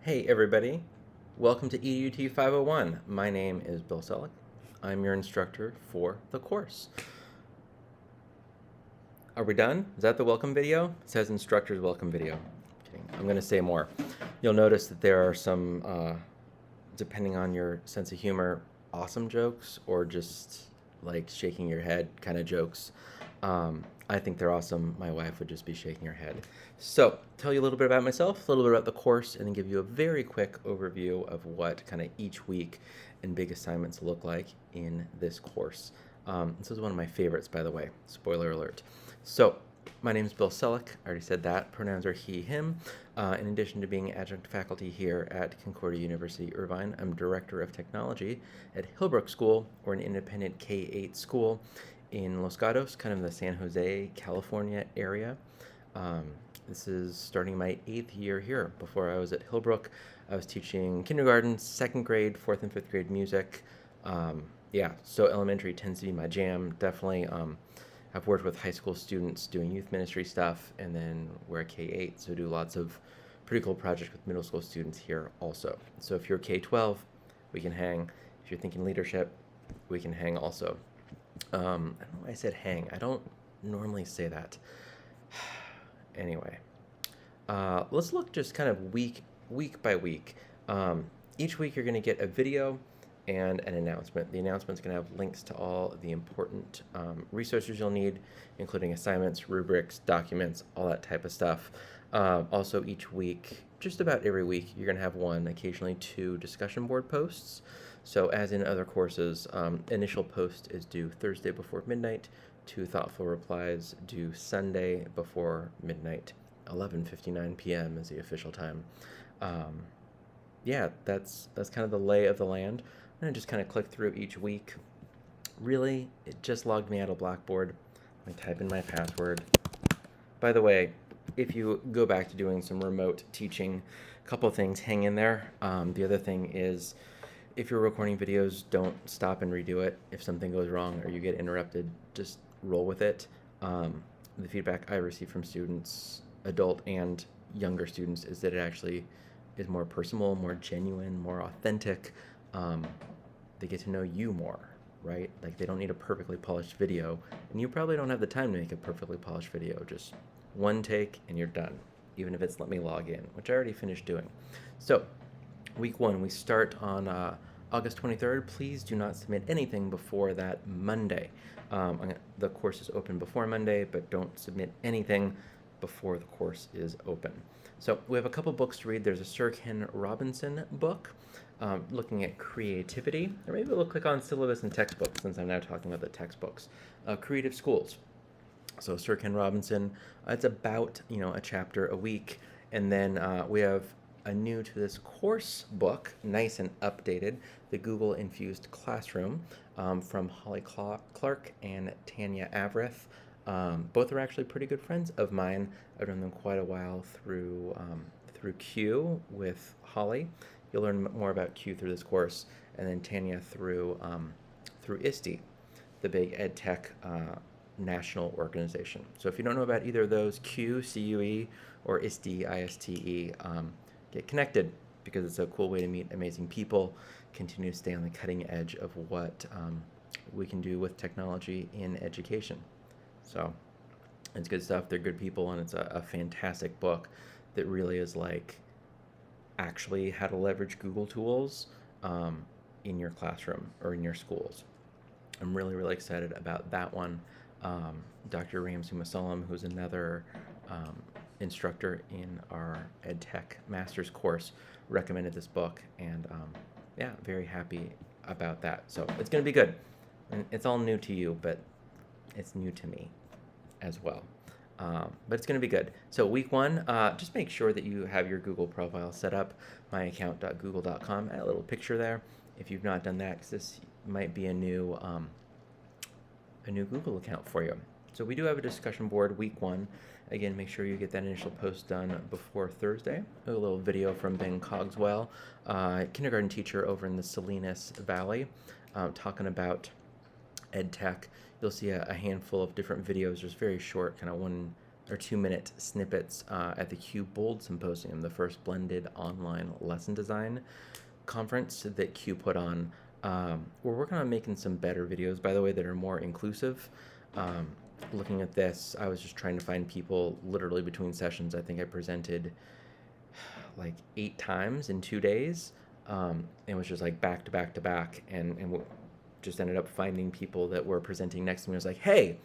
Hey everybody, welcome to EUT 501. My name is Bill Selleck. I'm your instructor for the course. Are we done? Is that the welcome video? It says instructor's welcome video. Kidding. I'm going to say more. You'll notice that there are some, depending on your sense of humor, awesome jokes or just like shaking your head kind of jokes. I think they're awesome. My wife would just be shaking her head. So, tell you a little bit about myself, a little bit about the course, and then give you a very quick overview of what kind of each week and big assignments look like in this course. This is one of my favorites, by the way. Spoiler alert. So, my name is Bill Selleck. I already said that. Pronouns are he, him. In addition to being adjunct faculty here at Concordia University Irvine, I'm Director of Technology at Hillbrook School, or an independent K-8 school in Los Gatos, kind of the San Jose, California area. This is starting my 8th year here. Before I was at Hillbrook, I was teaching kindergarten, 2nd grade, 4th and 5th grade music. So elementary tends to be my jam. Definitely, I've worked with high school students doing youth ministry stuff, and then we're a K-8, so do lots of pretty cool projects with middle school students here also. So if you're K-12, we can hang. If you're thinking leadership, we can hang also. I don't know why I said hang. I don't normally say that. Anyway, let's look just kind of week by week. Each week you're going to get a video and an announcement. The announcement's going to have links to all the important resources you'll need, including assignments, rubrics, documents, all that type of stuff. Also, each week, just about every week, you're going to have one, occasionally two discussion board posts. So as in other courses, initial post is due Thursday before midnight, 2 thoughtful replies due Sunday before midnight. 11:59 p.m. is the official time. That's kind of the lay of the land. I'm going to just kind of click through each week. Really, it just logged me out of Blackboard. I type in my password. By the way, if you go back to doing some remote teaching, a couple things hang in there. The other thing is, if you're recording videos, don't stop and redo it. If something goes wrong or you get interrupted, just roll with it. The feedback I receive from students, adult and younger students, is that it actually is more personal, more genuine, more authentic. They get to know you more, right? Like, they don't need a perfectly polished video, and you probably don't have the time to make a perfectly polished video. Just one take and you're done, even if it's let me log in, which I already finished doing. So, week one, we start on August 23rd. Please do not submit anything before that Monday. The course is open before Monday, but don't submit anything before the course is open. So we have a couple books to read. There's a Sir Ken Robinson book looking at creativity. Or maybe we'll click on syllabus and textbooks, since I'm now talking about the textbooks. Creative Schools. So Sir Ken Robinson, it's about a chapter a week. And then we have a new to this course book, nice and updated, the Google Infused Classroom, from Holly Clark and Tanya Avrith. Both are actually pretty good friends of mine. I've known them quite a while through Q with Holly. You'll learn more about Q through this course, and then Tanya through ISTE, the big ed tech national organization. So if you don't know about either of those, Q, CUE, or ISTE, ISTE, get connected, because it's a cool way to meet amazing people, continue to stay on the cutting edge of what we can do with technology in education. So it's good stuff. They're good people, and it's a fantastic book that really is like actually how to leverage Google tools in your classroom or in your schools. I'm really, really excited about that one. Dr. Ramsey Masalam, who's another instructor in our EdTech Master's course, recommended this book, and very happy about that. So it's going to be good. And it's all new to you, but it's new to me as well. But it's going to be good. So week one, just make sure that you have your Google profile set up, myaccount.google.com. Add a little picture there if you've not done that, because this might be a new Google account for you. So we do have a discussion board week one. Again, make sure you get that initial post done before Thursday. A little video from Ben Cogswell, kindergarten teacher over in the Salinas Valley, talking about ed tech. You'll see a handful of different videos, just very short, kind of or 2-minute snippets at the Q Bold Symposium, the first blended online lesson design conference that Q put on. We're working on making some better videos, by the way, that are more inclusive. Looking at this, I was just trying to find people literally between sessions. I think I presented like 8 times in 2 days. It was just like back to back to back, and just ended up finding people that were presenting next to me. I was like, hey,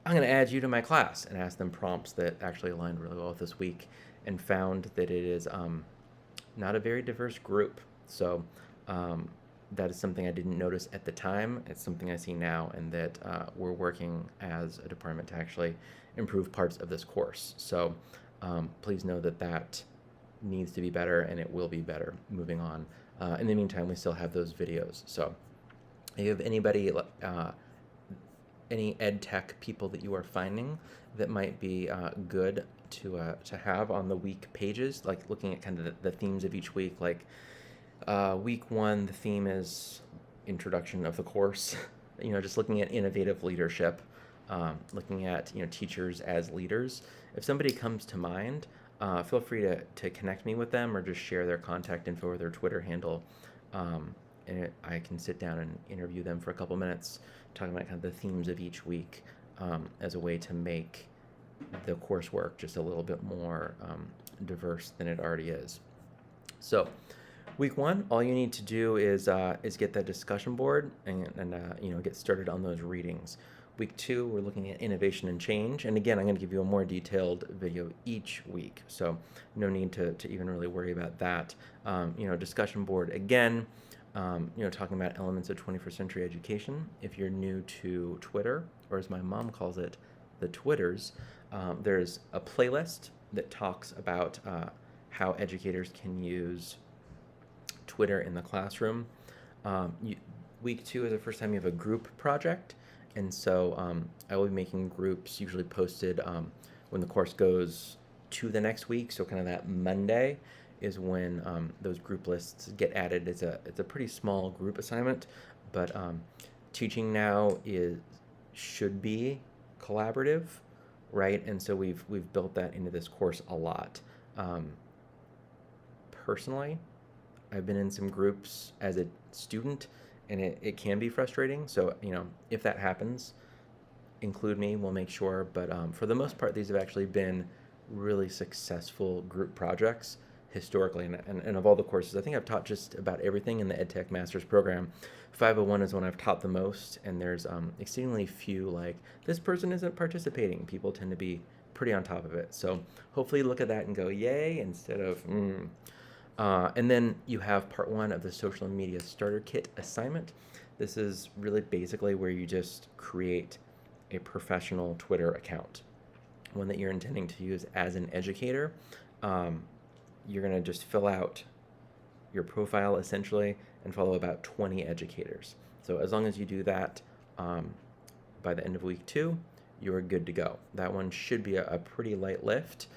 I'm going to add you to my class, and asked them prompts that actually aligned really well with this week, and found that it is not a very diverse group. So that is something I didn't notice at the time. It's something I see now, and that we're working as a department to actually improve parts of this course. So please know that that needs to be better, and it will be better moving on. In the meantime, we still have those videos. So if you have anybody, any ed tech people that you are finding that might be good to have on the week pages, like looking at kind of the themes of each week, like week 1, the theme is introduction of the course. Just looking at innovative leadership, looking at teachers as leaders. If somebody comes to mind, feel free to connect me with them, or just share their contact info or their Twitter handle, and I can sit down and interview them for a couple minutes, talking about kind of the themes of each week, as a way to make the coursework just a little bit more diverse than it already is. So week 1, all you need to do is get that discussion board and get started on those readings. Week 2, we're looking at innovation and change, and again, I'm going to give you a more detailed video each week, so no need to even really worry about that. Discussion board again, talking about elements of 21st century education. If you're new to Twitter, or as my mom calls it, the Twitters, there's a playlist that talks about how educators can use Twitter in the classroom. Week 2 is the first time you have a group project, and so I will be making groups usually posted when the course goes to the next week. So kind of that Monday is when those group lists get added. It's a pretty small group assignment, but teaching now should be collaborative, right? And so we've built that into this course a lot. Personally, I've been in some groups as a student, and it can be frustrating. So, if that happens, include me, we'll make sure. But for the most part, these have actually been really successful group projects historically. And of all the courses, I think I've taught just about everything in the EdTech Master's program. 501 is one I've taught the most, and there's exceedingly few, like, this person isn't participating. People tend to be pretty on top of it. So hopefully look at that and go, yay, instead of, and then you have part 1 of the social media starter kit assignment. This is really basically where you just create a professional Twitter account, one that you're intending to use as an educator. You're going to just fill out your profile essentially and follow about 20 educators. So as long as you do that by the end of week 2, you're good to go. That one should be a pretty light lift.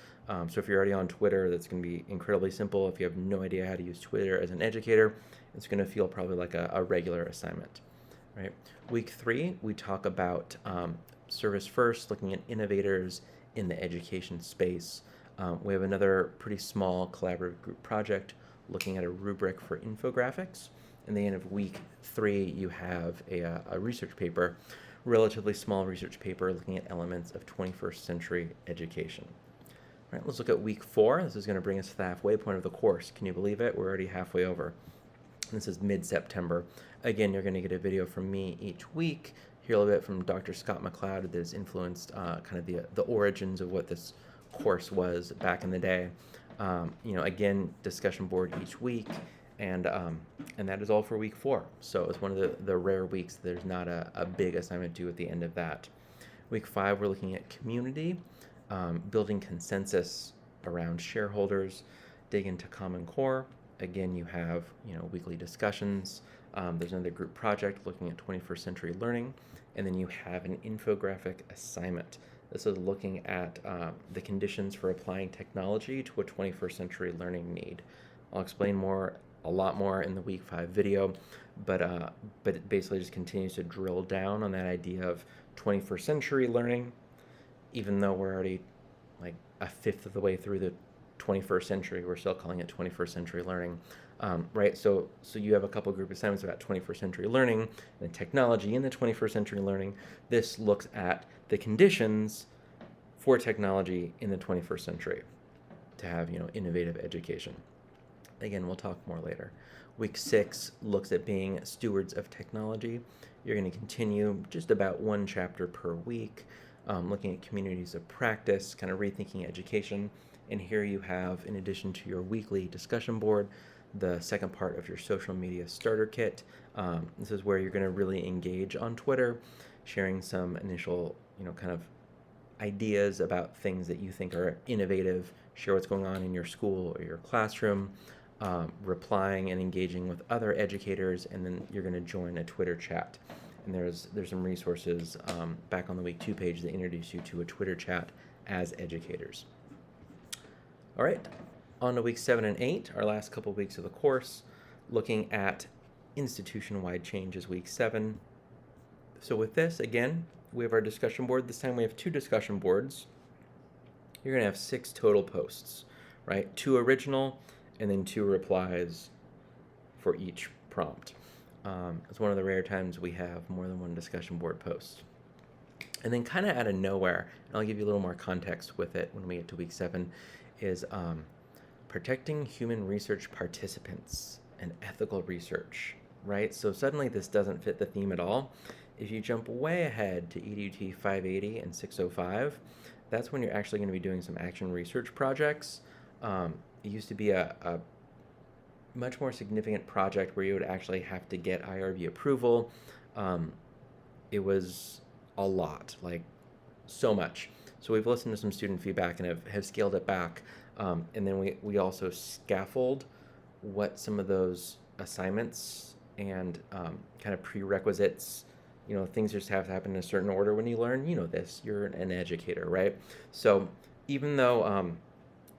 So if you're already on Twitter, that's going to be incredibly simple. If you have no idea how to use Twitter as an educator, it's going to feel probably like a regular assignment, right? Week 3, we talk about service first, looking at innovators in the education space. We have another pretty small collaborative group project looking at a rubric for infographics. And the end of week 3, you have a research paper, relatively small research paper looking at elements of 21st century education. All right, let's look at week 4. This is going to bring us to the halfway point of the course. Can you believe it? We're already halfway over. This is mid-September. Again, you're going to get a video from me each week. Hear a little bit from Dr. Scott McLeod that has influenced kind of the origins of what this course was back in the day. Again, discussion board each week, and that is all for week 4. So it's one of the rare weeks there's not a big assignment due at the end of that. Week 5, we're looking at community. Building consensus around shareholders, dig into Common Core. Again, you have weekly discussions. There's another group project looking at 21st century learning, and then you have an infographic assignment. This is looking at the conditions for applying technology to a 21st century learning need. I'll explain a lot more in the week 5 video, but it basically just continues to drill down on that idea of 21st century learning, even though we're already like a fifth of the way through the 21st century. We're still calling it 21st century learning, right? So you have a couple group assignments about 21st century learning and technology in the 21st century learning. This looks at the conditions for technology in the 21st century to have, innovative education. Again, we'll talk more later. Week 6 looks at being stewards of technology. You're going to continue just about one chapter per week, looking at communities of practice, kind of rethinking education. And here you have, in addition to your weekly discussion board, the second part of your social media starter kit. This is where you're going to really engage on Twitter, sharing some initial, kind of ideas about things that you think are innovative, share what's going on in your school or your classroom, replying and engaging with other educators, and then you're going to join a Twitter chat. And there's some resources back on the week 2 page that introduce you to a Twitter chat as educators. All right, on to week 7 and 8, our last couple weeks of the course, looking at institution-wide changes week 7. So with this, again, we have our discussion board. This time we have 2 discussion boards. You're going to have 6 total posts, right? 2 original and then 2 replies for each prompt. It's one of the rare times we have more than one discussion board post. And then kind of out of nowhere, and I'll give you a little more context with it when we get to week 7, is protecting human research participants and ethical research, right? So suddenly this doesn't fit the theme at all. If you jump way ahead to EDUT 580 and 605, that's when you're actually going to be doing some action research projects. It used to be a much more significant project where you would actually have to get IRB approval. It was a lot, like so much. So we've listened to some student feedback and have scaled it back. And then we also scaffold what some of those assignments and kind of prerequisites, things just have to happen in a certain order when you learn. This, you're an educator, right? So even though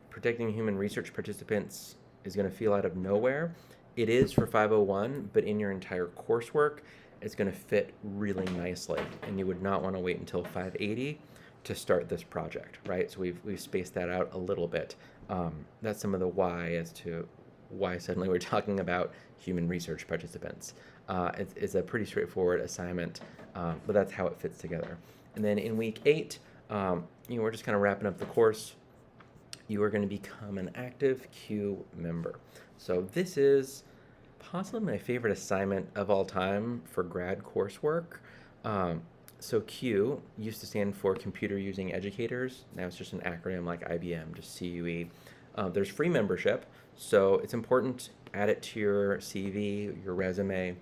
protecting human research participants is going to feel out of nowhere, it is for 501, but in your entire coursework, it's going to fit really nicely. And you would not want to wait until 580 to start this project, right? So we've spaced that out a little bit. That's some of the why as to why suddenly we're talking about human research participants. It's a pretty straightforward assignment, but that's how it fits together. And then in week 8, we're just kind of wrapping up the course. You are going to become an active CUE member. So this is possibly my favorite assignment of all time for grad coursework. So CUE used to stand for Computer Using Educators. Now it's just an acronym like IBM, just CUE. There's free membership, so it's important. Add it to your CV, your resume.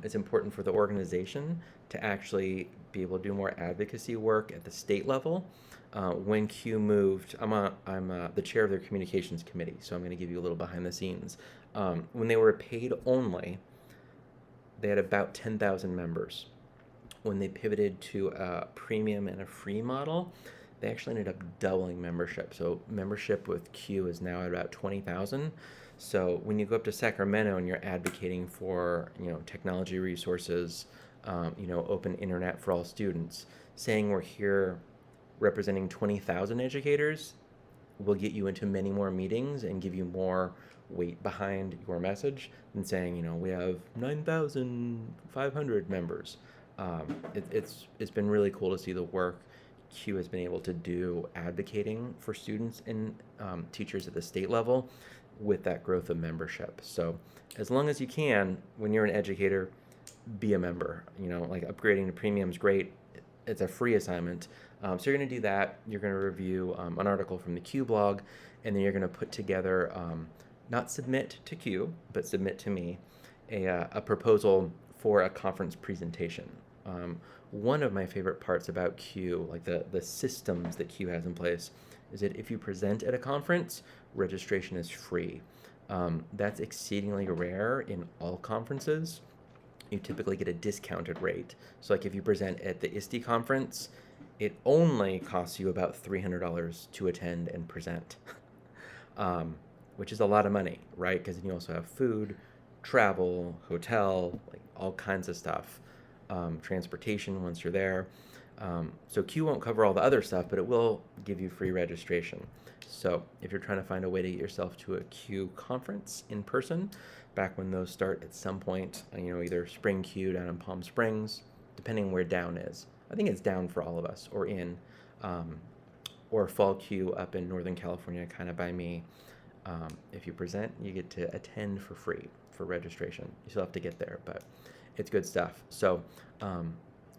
It's important for the organization to actually be able to do more advocacy work at the state level. When CUE moved, I'm the chair of their communications committee, so I'm going to give you a little behind the scenes. When they were paid only, they had about 10,000 members. When they pivoted to a premium and a free model, they actually ended up doubling membership. So membership with CUE is now at about 20,000. So when you go up to Sacramento and you're advocating for, technology resources, open internet for all students, saying we're here representing 20,000 educators will get you into many more meetings and give you more weight behind your message than saying, we have 9,500 members. It's been really cool to see the work CUE has been able to do advocating for students and teachers at the state level with that growth of membership. So as long as you can, when you're an educator, be a member. Like upgrading to premium is great. It's a free assignment. So you're going to do that. You're going to review an article from the CUE blog, and then you're going to put together, not submit to CUE, but submit to me, a proposal for a conference presentation. One of my favorite parts about CUE, like the systems that CUE has in place, is that if you present at a conference, registration is free. That's exceedingly rare in all conferences. You typically get a discounted rate. So like if you present at the ISTE conference, it only costs you about $300 to attend and present, which is a lot of money, right? Because then you also have food, travel, hotel, like all kinds of stuff, transportation once you're there. So Q won't cover all the other stuff, but it will give you free registration. So if you're trying to find a way to get yourself to a Q conference in person, back when those start at some point, either Spring Q down in Palm Springs, depending where down is. I think it's down for all of us, or in, or Fall Q up in Northern California, kind of by me. If you present, you get to attend for free for registration. You still have to get there, but it's good stuff. So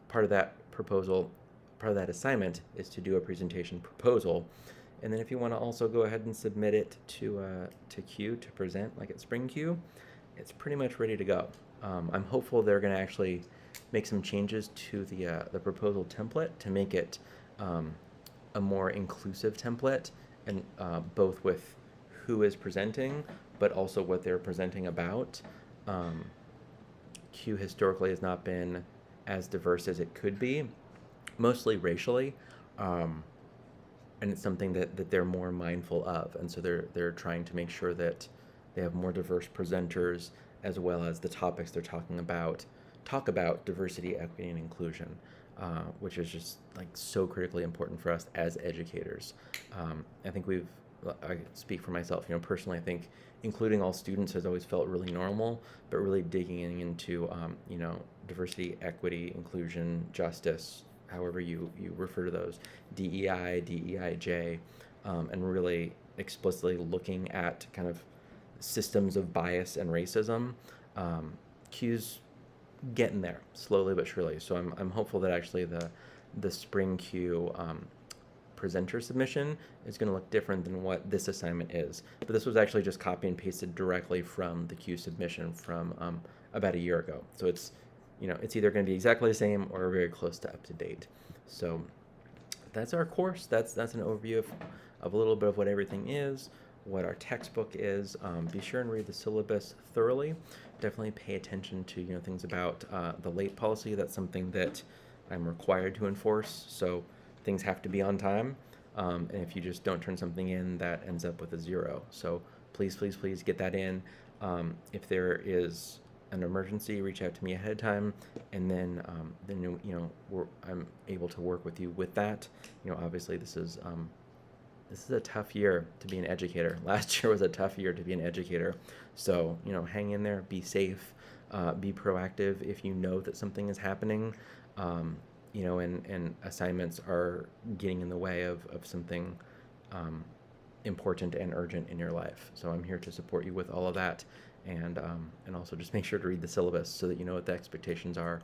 part of that assignment is to do a presentation proposal. And then if you want to also go ahead and submit it to Q to present, like at Spring Q, it's pretty much ready to go. I'm hopeful they're going to actually make some changes to the proposal template to make it a more inclusive template, and both with who is presenting, but also what they're presenting about. Q historically has not been as diverse as it could be, mostly racially, and it's something that they're more mindful of, and so they're trying to make sure that they have more diverse presenters, as well as the topics they're talk about diversity, equity, and inclusion, which is just like so critically important for us as educators. I think I speak for myself, personally, I think including all students has always felt really normal, but really digging into, diversity, equity, inclusion, justice, however you refer to those, DEI, DEIJ, and really explicitly looking at kind of systems of bias and racism. Q's getting there slowly but surely. So I'm hopeful that actually the Spring Q presenter submission is going to look different than what this assignment is. But this was actually just copy and pasted directly from the Q submission from about a year ago. So it's either going to be exactly the same or very close to up to date. So that's our course. That's an overview of a little bit of what everything is, what our textbook is. Be sure and read the syllabus thoroughly. Definitely pay attention to things about the late policy. That's something that I'm required to enforce. So things have to be on time, and if you just don't turn something in, that ends up with a 0. So please get that in. If there is an emergency, reach out to me ahead of time, and then I'm able to work with you with that. Obviously this is a tough year to be an educator. Last year was a tough year to be an educator. So hang in there, be safe, be proactive if you know that something is happening. And assignments are getting in the way of something important and urgent in your life. So I'm here to support you with all of that, and also just make sure to read the syllabus so that you know what the expectations are,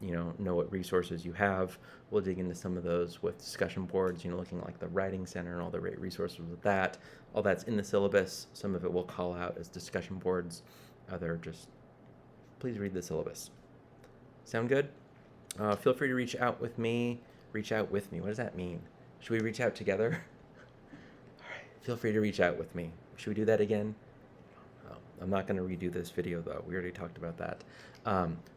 know what resources you have. We'll dig into some of those with discussion boards, looking like the Writing Center and all the great resources with that. All that's in the syllabus. Some of it we'll call out as discussion boards. Other just please read the syllabus. Sound good? Feel free to reach out with me. Reach out with me. What does that mean? Should we reach out together? All right. Feel free to reach out with me. Should we do that again? Oh, I'm not going to redo this video, though. We already talked about that.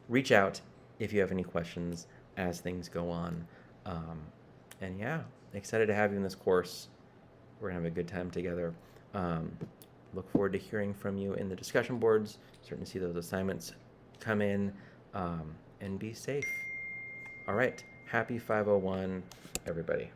Reach out if you have any questions as things go on. And yeah, excited to have you in this course. We're going to have a good time together. Look forward to hearing from you in the discussion boards. Starting to see those assignments come in. And be safe. All right. Happy 501, everybody.